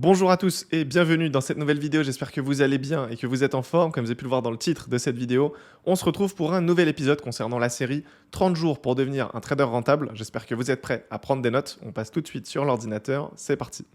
Bonjour à tous et bienvenue dans cette nouvelle vidéo, j'espère que vous allez bien et que vous êtes en forme, comme vous avez pu le voir dans le titre de cette vidéo. On se retrouve pour un nouvel épisode concernant la série 30 jours pour devenir un trader rentable. J'espère que vous êtes prêts à prendre des notes, on passe tout de suite sur l'ordinateur, c'est parti.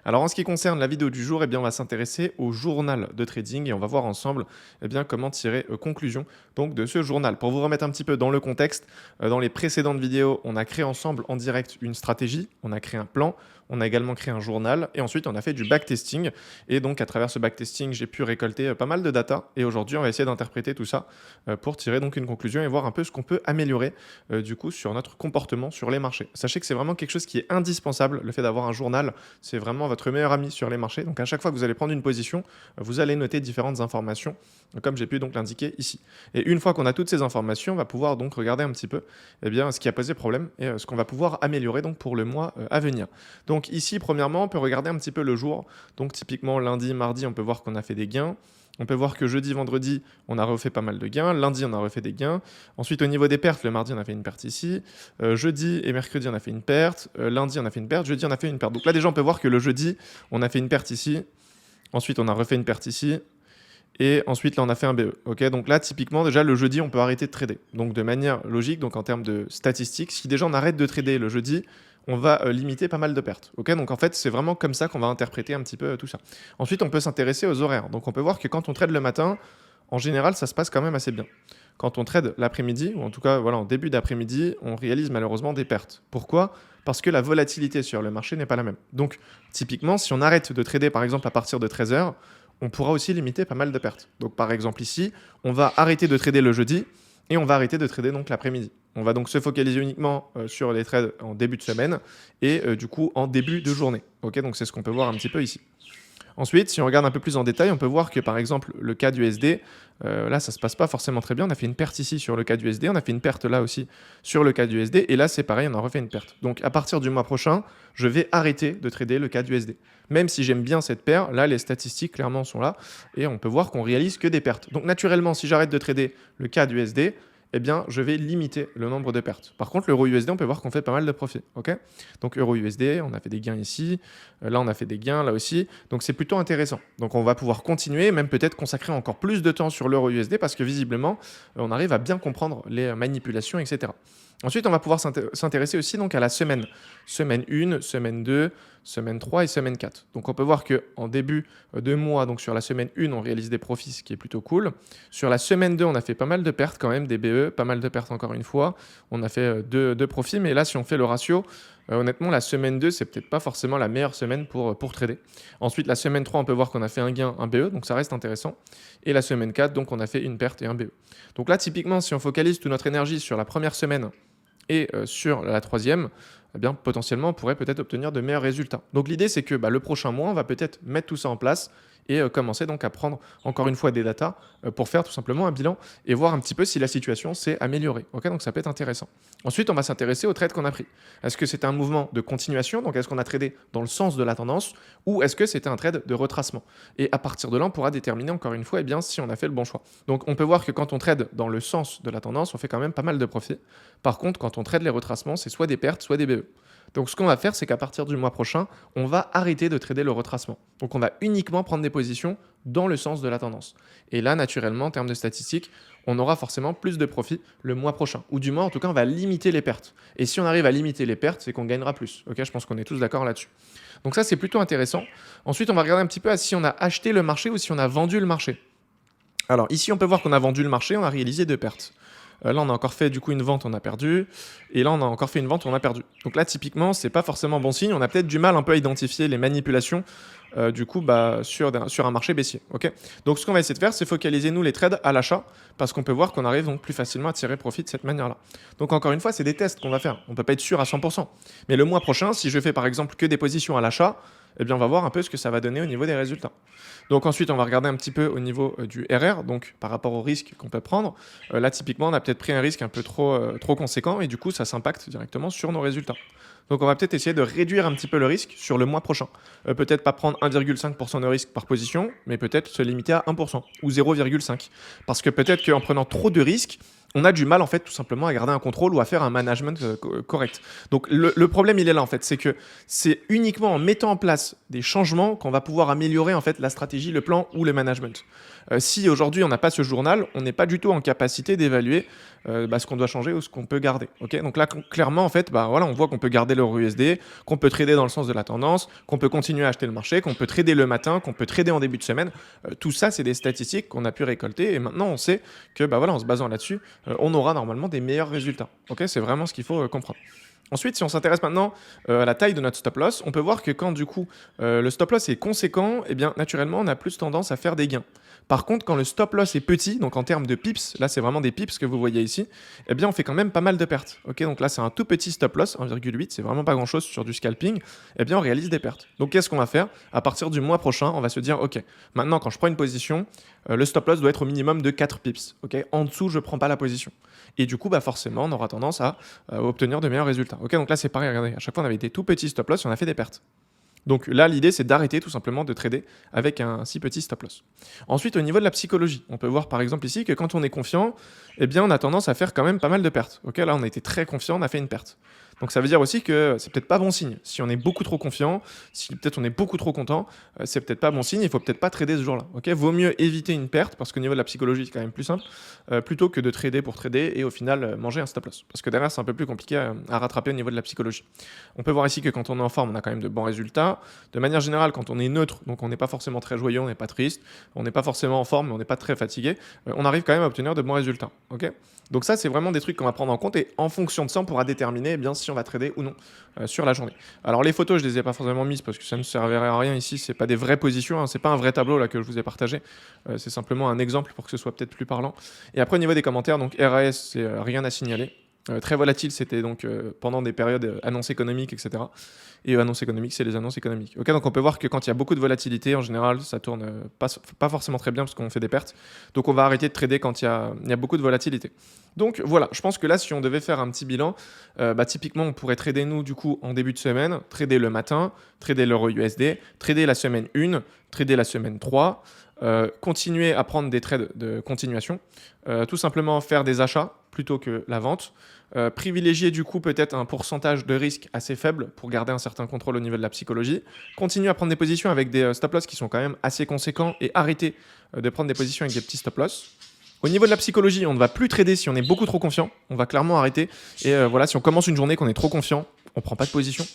Alors en ce qui concerne la vidéo du jour, on va s'intéresser au journal de trading et on va voir ensemble comment tirer conclusion donc, de ce journal. Pour vous remettre un petit peu dans le contexte, dans les précédentes vidéos, on a créé ensemble en direct une stratégie, on a créé un plan, on a également créé un journal et ensuite on a fait du backtesting. Et donc à travers ce backtesting, j'ai pu récolter pas mal de data et aujourd'hui on va essayer d'interpréter tout ça pour tirer donc une conclusion et voir un peu ce qu'on peut améliorer du coup sur notre comportement sur les marchés. Sachez que c'est vraiment quelque chose qui est indispensable, le fait d'avoir un journal, c'est vraiment votre meilleur ami sur les marchés. Donc à chaque fois que vous allez prendre une position, vous allez noter différentes informations comme j'ai pu donc l'indiquer ici. Et une fois qu'on a toutes ces informations, on va pouvoir donc regarder un petit peu ce qui a posé problème et ce qu'on va pouvoir améliorer donc pour le mois à venir. Donc ici, premièrement, on peut regarder un petit peu le jour. Donc typiquement, lundi, mardi, on peut voir qu'on a fait des gains. On peut voir que jeudi, vendredi, on a refait pas mal de gains. Lundi, on a refait des gains. Ensuite, au niveau des pertes, le mardi, on a fait une perte ici. Jeudi et mercredi, on a fait une perte. Lundi, on a fait une perte. Jeudi, on a fait une perte. Donc là, déjà, on peut voir que le jeudi, on a fait une perte ici. Ensuite, on a refait une perte ici. Et ensuite, là, on a fait un BE. Okay, donc là, typiquement, déjà, le jeudi, on peut arrêter de trader. Donc de manière logique, donc en termes de statistiques, si déjà on arrête de trader le jeudi, on va limiter pas mal de pertes. Okay, donc en fait, c'est vraiment comme ça qu'on va interpréter un petit peu tout ça. Ensuite, on peut s'intéresser aux horaires. Donc on peut voir que quand on trade le matin, en général, ça se passe quand même assez bien. Quand on trade l'après-midi, ou en tout cas voilà, en début d'après-midi, on réalise malheureusement des pertes. Pourquoi ? Parce que la volatilité sur le marché n'est pas la même. Donc typiquement, si on arrête de trader par exemple à partir de 13 h, on pourra aussi limiter pas mal de pertes. Donc par exemple ici, on va arrêter de trader le jeudi et on va arrêter de trader donc l'après-midi. On va donc se focaliser uniquement sur les trades en début de semaine et du coup en début de journée. Okay, donc c'est ce qu'on peut voir un petit peu ici. Ensuite, si on regarde un peu plus en détail, on peut voir que par exemple le cas du SD, là ça se passe pas forcément très bien. On a fait une perte ici sur le cas du SD, on a fait une perte là aussi sur le cas du SD, et là c'est pareil, on a refait une perte. Donc à partir du mois prochain, je vais arrêter de trader le cas du SD. Même si j'aime bien cette paire, là les statistiques clairement sont là, et on peut voir qu'on réalise que des pertes. Donc naturellement, si j'arrête de trader le cas du SD, eh bien, je vais limiter le nombre de pertes. Par contre, l'euro USD, on peut voir qu'on fait pas mal de profits. Okay, donc, euro USD, on a fait des gains ici. Là, on a fait des gains là aussi. Donc, c'est plutôt intéressant. Donc, on va pouvoir continuer, même peut-être consacrer encore plus de temps sur l'euro USD parce que visiblement, on arrive à bien comprendre les manipulations, etc. Ensuite, on va pouvoir s'intéresser aussi donc, à la semaine. Semaine 1, semaine 2, semaine 3 et semaine 4. Donc on peut voir qu'en début de mois, donc sur la semaine 1, on réalise des profits, ce qui est plutôt cool. Sur la semaine 2, on a fait pas mal de pertes quand même, des BE, pas mal de pertes encore une fois. On a fait deux profits, mais là, si on fait le ratio, honnêtement, la semaine 2, c'est peut-être pas forcément la meilleure semaine pour trader. Ensuite, la semaine 3, on peut voir qu'on a fait un gain, un BE, donc ça reste intéressant. Et la semaine 4, donc on a fait une perte et un BE. Donc là, typiquement, si on focalise toute notre énergie sur la première semaine et sur la troisième, eh bien, potentiellement, on pourrait peut-être obtenir de meilleurs résultats. Donc l'idée, c'est que le prochain mois, on va peut-être mettre tout ça en place et commencer donc à prendre encore une fois des datas pour faire tout simplement un bilan et voir un petit peu si la situation s'est améliorée. Okay, donc ça peut être intéressant. Ensuite, on va s'intéresser aux trades qu'on a pris. Est-ce que c'était un mouvement de continuation, donc est-ce qu'on a tradé dans le sens de la tendance, ou est-ce que c'était un trade de retracement? Et à partir de là, on pourra déterminer encore une fois si on a fait le bon choix. Donc on peut voir que quand on trade dans le sens de la tendance, on fait quand même pas mal de profits. Par contre, quand on trade les retracements, c'est soit des pertes, soit des BE. Donc ce qu'on va faire, c'est qu'à partir du mois prochain, on va arrêter de trader le retracement. Donc on va uniquement prendre des positions dans le sens de la tendance. Et là, naturellement, en termes de statistiques, on aura forcément plus de profits le mois prochain. Ou du moins, en tout cas, on va limiter les pertes. Et si on arrive à limiter les pertes, c'est qu'on gagnera plus. Okay, je pense qu'on est tous d'accord là-dessus. Donc ça, c'est plutôt intéressant. Ensuite, on va regarder un petit peu si on a acheté le marché ou si on a vendu le marché. Alors ici, on peut voir qu'on a vendu le marché, on a réalisé deux pertes. Là, on a encore fait du coup une vente, on a perdu. Et là, on a encore fait une vente, on a perdu. Donc là, typiquement, c'est pas forcément bon signe. On a peut-être du mal un peu à identifier les manipulations sur un marché baissier. Okay, donc ce qu'on va essayer de faire, c'est focaliser nous les trades à l'achat parce qu'on peut voir qu'on arrive donc plus facilement à tirer profit de cette manière-là. Donc encore une fois, c'est des tests qu'on va faire. On ne peut pas être sûr à 100%. Mais le mois prochain, si je fais par exemple que des positions à l'achat, eh bien, on va voir un peu ce que ça va donner au niveau des résultats. Donc ensuite, on va regarder un petit peu au niveau du RR, donc par rapport au risque qu'on peut prendre. Là, typiquement, on a peut-être pris un risque un peu trop conséquent et du coup, ça s'impacte directement sur nos résultats. Donc on va peut-être essayer de réduire un petit peu le risque sur le mois prochain. Peut-être pas prendre 1,5% de risque par position, mais peut-être se limiter à 1% ou 0,5%. Parce que peut-être qu'en prenant trop de risques, on a du mal en fait tout simplement à garder un contrôle ou à faire un management correct. Donc le problème il est là en fait, c'est que c'est uniquement en mettant en place des changements qu'on va pouvoir améliorer en fait la stratégie, le plan ou le management. Si aujourd'hui on n'a pas ce journal, on n'est pas du tout en capacité d'évaluer ce qu'on doit changer ou ce qu'on peut garder. Okay, donc là clairement en fait, voilà, on voit qu'on peut garder l'euro USD, qu'on peut trader dans le sens de la tendance, qu'on peut continuer à acheter le marché, qu'on peut trader le matin, qu'on peut trader en début de semaine. Tout ça c'est des statistiques qu'on a pu récolter et maintenant on sait que voilà, en se basant là-dessus, on aura normalement des meilleurs résultats. Okay, c'est vraiment ce qu'il faut comprendre. Ensuite, si on s'intéresse maintenant à la taille de notre stop loss, on peut voir que quand du coup le stop loss est conséquent, eh bien naturellement on a plus tendance à faire des gains. Par contre, quand le stop loss est petit, donc en termes de pips, là c'est vraiment des pips que vous voyez ici, eh bien on fait quand même pas mal de pertes. Okay, donc là c'est un tout petit stop loss, 1,8, c'est vraiment pas grand chose sur du scalping, eh bien on réalise des pertes. Donc qu'est-ce qu'on va faire? À partir du mois prochain, on va se dire, ok, maintenant quand je prends une position, le stop loss doit être au minimum de 4 pips. Okay, en dessous, je prends pas la position. Et du coup, forcément, on aura tendance à obtenir de meilleurs résultats. Okay, donc là c'est pareil, regardez, à chaque fois on avait des tout petits stop loss et on a fait des pertes. Donc là, l'idée, c'est d'arrêter tout simplement de trader avec un si petit stop loss. Ensuite, au niveau de la psychologie, on peut voir par exemple ici que quand on est confiant, eh bien, on a tendance à faire quand même pas mal de pertes. Okay, là, on a été très confiant, on a fait une perte. Donc ça veut dire aussi que c'est peut-être pas bon signe. Si on est beaucoup trop confiant, si peut-être on est beaucoup trop content, c'est peut-être pas bon signe, il faut peut-être pas trader ce jour-là. Okay, vaut mieux éviter une perte, parce qu'au niveau de la psychologie, c'est quand même plus simple, plutôt que de trader pour trader et au final manger un stop loss. Parce que derrière, c'est un peu plus compliqué à rattraper au niveau de la psychologie. On peut voir ici que quand on est en forme, on a quand même de bons résultats. De manière générale, quand on est neutre, donc on n'est pas forcément très joyeux, on n'est pas triste, on n'est pas forcément en forme, mais on n'est pas très fatigué, on arrive quand même à obtenir de bons résultats. Okay, donc ça, c'est vraiment des trucs qu'on va prendre en compte et en fonction de ça, on pourra déterminer bien si on va trader ou non sur la journée. Alors les photos, je les ai pas forcément mises parce que ça ne servirait à rien ici, c'est pas des vraies positions, hein, c'est pas un vrai tableau là que je vous ai partagé, c'est simplement un exemple pour que ce soit peut-être plus parlant. Et après au niveau des commentaires, donc RAS, c'est rien à signaler. Très volatile, c'était donc pendant des périodes annonces économiques, etc. Et annonces économiques, c'est les annonces économiques. Okay, donc on peut voir que quand il y a beaucoup de volatilité, en général, ça tourne pas forcément très bien parce qu'on fait des pertes. Donc on va arrêter de trader quand il y a beaucoup de volatilité. Donc voilà, je pense que là, si on devait faire un petit bilan, typiquement, on pourrait trader nous, du coup, en début de semaine, trader le matin, trader l'euro USD, trader la semaine 1, trader la semaine 3, continuer à prendre des trades de continuation, tout simplement faire des achats plutôt que la vente, privilégier du coup peut-être un pourcentage de risque assez faible pour garder un certain contrôle au niveau de la psychologie, continuer à prendre des positions avec des stop loss qui sont quand même assez conséquents et arrêter de prendre des positions avec des petits stop loss. Au niveau de la psychologie, on ne va plus trader si on est beaucoup trop confiant, on va clairement arrêter et voilà, si on commence une journée qu'on est trop confiant, on ne prend pas de position.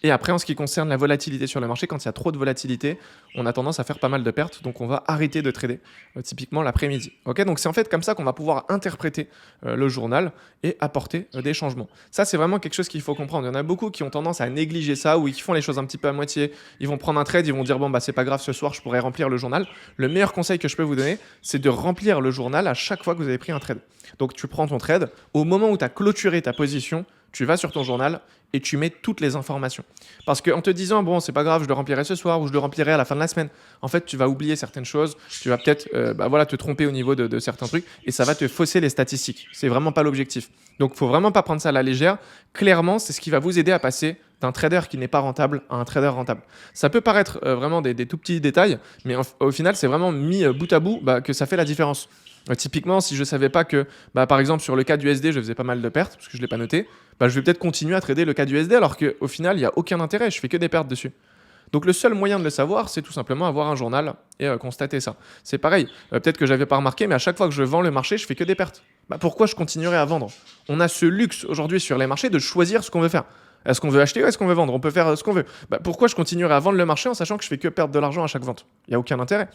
Et après, en ce qui concerne la volatilité sur le marché, quand il y a trop de volatilité, on a tendance à faire pas mal de pertes, donc on va arrêter de trader, typiquement l'après-midi. Okay, donc c'est en fait comme ça qu'on va pouvoir interpréter le journal et apporter des changements. Ça, c'est vraiment quelque chose qu'il faut comprendre. Il y en a beaucoup qui ont tendance à négliger ça ou qui font les choses un petit peu à moitié. Ils vont prendre un trade, ils vont dire bon c'est pas grave, ce soir je pourrais remplir le journal. Le meilleur conseil que je peux vous donner, c'est de remplir le journal à chaque fois que vous avez pris un trade. Donc tu prends ton trade, au moment où tu as clôturé ta position, tu vas sur ton journal et tu mets toutes les informations. Parce qu'en te disant, bon, c'est pas grave, je le remplirai ce soir ou je le remplirai à la fin de la semaine, en fait, tu vas oublier certaines choses, tu vas peut-être te tromper au niveau de certains trucs et ça va te fausser les statistiques. C'est vraiment pas l'objectif. Donc, il faut vraiment pas prendre ça à la légère. Clairement, c'est ce qui va vous aider à passer d'un trader qui n'est pas rentable à un trader rentable. Ça peut paraître vraiment des tout petits détails, mais au final, c'est vraiment mis bout à bout que ça fait la différence. Typiquement, si je ne savais pas que, par exemple, sur le cas du USD, je faisais pas mal de pertes, parce que je ne l'ai pas noté, je vais peut-être continuer à trader le cas du USD, alors qu'au final, il n'y a aucun intérêt, je fais que des pertes dessus. Donc le seul moyen de le savoir, c'est tout simplement avoir un journal et constater ça. C'est pareil, peut-être que je n'avais pas remarqué, mais à chaque fois que je vends le marché, je fais que des pertes. Pourquoi je continuerai à vendre? On a ce luxe aujourd'hui sur les marchés de choisir ce qu'on veut faire. Est-ce qu'on veut acheter ou est-ce qu'on veut vendre? On peut faire ce qu'on veut. Pourquoi je continuerai à vendre le marché en sachant que je fais que perdre de l'argent à chaque vente? Il n'y a aucun intérêt.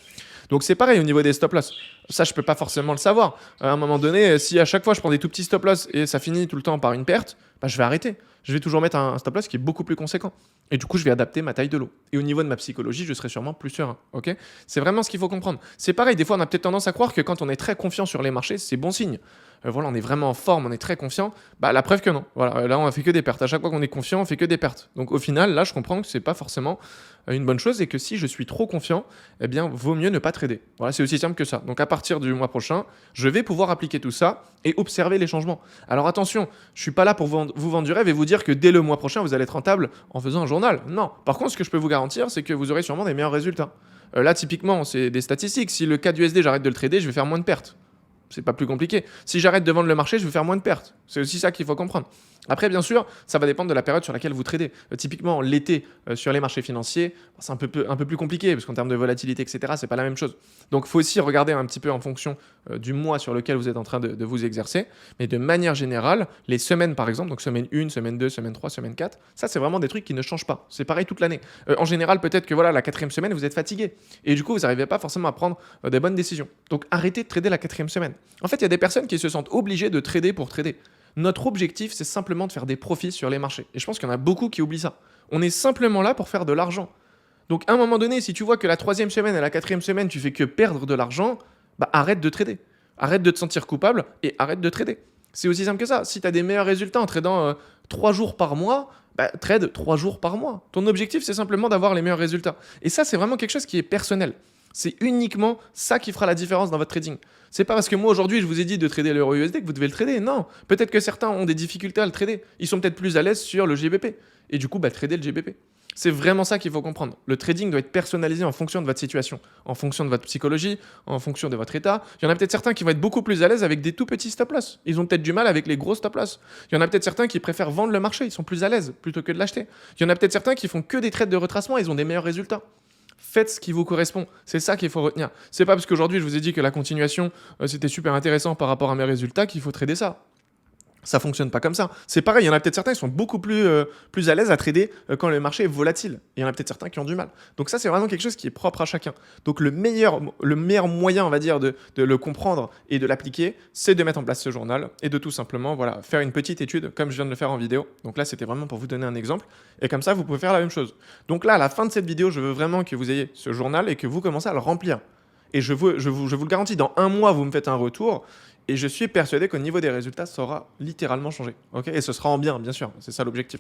Donc c'est pareil au niveau des stop loss. Ça, je ne peux pas forcément le savoir. À un moment donné, si à chaque fois je prends des tout petits stop loss et ça finit tout le temps par une perte, je vais arrêter. Je vais toujours mettre un stop loss qui est beaucoup plus conséquent. Et du coup, je vais adapter ma taille de lot. Et au niveau de ma psychologie, je serai sûrement plus serein. Okay, c'est vraiment ce qu'il faut comprendre. C'est pareil, des fois, on a peut-être tendance à croire que quand on est très confiant sur les marchés, c'est bon signe. Voilà, on est vraiment en forme, on est très confiant. La preuve que non. Voilà, là, on a fait que des pertes. À chaque fois qu'on est confiant, on fait que des pertes. Donc au final, là, je comprends que c'est pas forcément une bonne chose et que si je suis trop confiant, eh bien, vaut mieux ne pas trader. Voilà, c'est aussi simple que ça. Donc à partir du mois prochain, je vais pouvoir appliquer tout ça et observer les changements. Alors attention, je suis pas là pour vous vendre du rêve et vous dire que dès le mois prochain, vous allez être rentable en faisant un journal. Non. Par contre, ce que je peux vous garantir, c'est que vous aurez sûrement des meilleurs résultats. Là, typiquement, c'est des statistiques. Si le cas du USD, j'arrête de le trader, je vais faire moins de pertes. C'est pas plus compliqué. Si j'arrête de vendre le marché, je vais faire moins de pertes. C'est aussi ça qu'il faut comprendre. Après, bien sûr, ça va dépendre de la période sur laquelle vous tradez. Typiquement, l'été, sur les marchés financiers, c'est un peu plus compliqué, parce qu'en termes de volatilité, etc., c'est pas la même chose. Donc, il faut aussi regarder un petit peu en fonction du mois sur lequel vous êtes en train de vous exercer. Mais de manière générale, les semaines, par exemple, donc semaine 1, semaine 2, semaine 3, semaine 4, ça, c'est vraiment des trucs qui ne changent pas. C'est pareil toute l'année. En général, peut-être que voilà, la 4e semaine, vous êtes fatigué. Et du coup, vous n'arrivez pas forcément à prendre des bonnes décisions. Donc, arrêtez de trader la 4e semaine. En fait, il y a des personnes qui se sentent obligées de trader pour trader. Notre objectif, c'est simplement de faire des profits sur les marchés. Et je pense qu'il y en a beaucoup qui oublient ça. On est simplement là pour faire de l'argent. Donc, à un moment donné, si tu vois que la 3e semaine et la 4e semaine, tu fais que perdre de l'argent, bah arrête de trader. Arrête de te sentir coupable et arrête de trader. C'est aussi simple que ça. Si tu as des meilleurs résultats en tradant 3 jours par mois, bah, trade 3 jours par mois. Ton objectif, c'est simplement d'avoir les meilleurs résultats. Et ça, c'est vraiment quelque chose qui est personnel. C'est uniquement ça qui fera la différence dans votre trading. C'est pas parce que moi aujourd'hui je vous ai dit de trader l'euro USD que vous devez le trader. Non, peut-être que certains ont des difficultés à le trader. Ils sont peut-être plus à l'aise sur le GBP. Et du coup, bah, trader le GBP. C'est vraiment ça qu'il faut comprendre. Le trading doit être personnalisé en fonction de votre situation, en fonction de votre psychologie, en fonction de votre état. Il y en a peut-être certains qui vont être beaucoup plus à l'aise avec des tout petits stop-loss. Ils ont peut-être du mal avec les gros stop-loss. Il y en a peut-être certains qui préfèrent vendre le marché. Ils sont plus à l'aise plutôt que de l'acheter. Il y en a peut-être certains qui font que des trades de retracement. Ils ont des meilleurs résultats. Faites ce qui vous correspond. C'est ça qu'il faut retenir. C'est pas parce qu'aujourd'hui je vous ai dit que la continuation c'était super intéressant par rapport à mes résultats qu'il faut trader ça. Ça fonctionne pas comme ça. C'est pareil, il y en a peut-être certains qui sont beaucoup plus à l'aise à trader quand le marché est volatile. Il y en a peut-être certains qui ont du mal. Donc ça, c'est vraiment quelque chose qui est propre à chacun. Donc le meilleur moyen, on va dire, de le comprendre et de l'appliquer, c'est de mettre en place ce journal et de tout simplement voilà, faire une petite étude comme je viens de le faire en vidéo. Donc là, c'était vraiment pour vous donner un exemple. Et comme ça, vous pouvez faire la même chose. Donc là, à la fin de cette vidéo, je veux vraiment que vous ayez ce journal et que vous commencez à le remplir. Et je vous le garantis, dans un mois, vous me faites un retour. Et je suis persuadé qu'au niveau des résultats, ça aura littéralement changé. Okay, et ce sera en bien sûr. C'est ça l'objectif.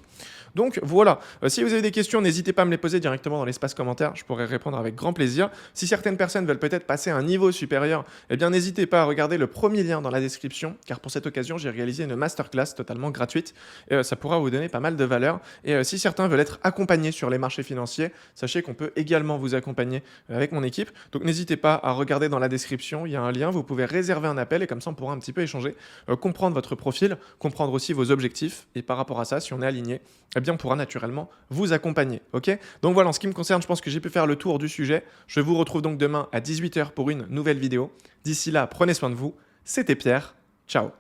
Donc voilà. Si vous avez des questions, n'hésitez pas à me les poser directement dans l'espace commentaire. Je pourrai répondre avec grand plaisir. Si certaines personnes veulent peut-être passer à un niveau supérieur, eh bien n'hésitez pas à regarder le premier lien dans la description. Car pour cette occasion, j'ai réalisé une masterclass totalement gratuite. Et ça pourra vous donner pas mal de valeur. Et si certains veulent être accompagnés sur les marchés financiers, sachez qu'on peut également vous accompagner avec mon équipe. Donc n'hésitez pas à regarder dans la description. Il y a un lien. Vous pouvez réserver un appel et comme ça, on pourra un petit peu échanger, comprendre votre profil, comprendre aussi vos objectifs et par rapport à ça, si on est aligné, eh bien on pourra naturellement vous accompagner. Ok ? Donc voilà, en ce qui me concerne, je pense que j'ai pu faire le tour du sujet. Je vous retrouve donc demain à 18 h pour une nouvelle vidéo. D'ici là, prenez soin de vous. C'était Pierre. Ciao.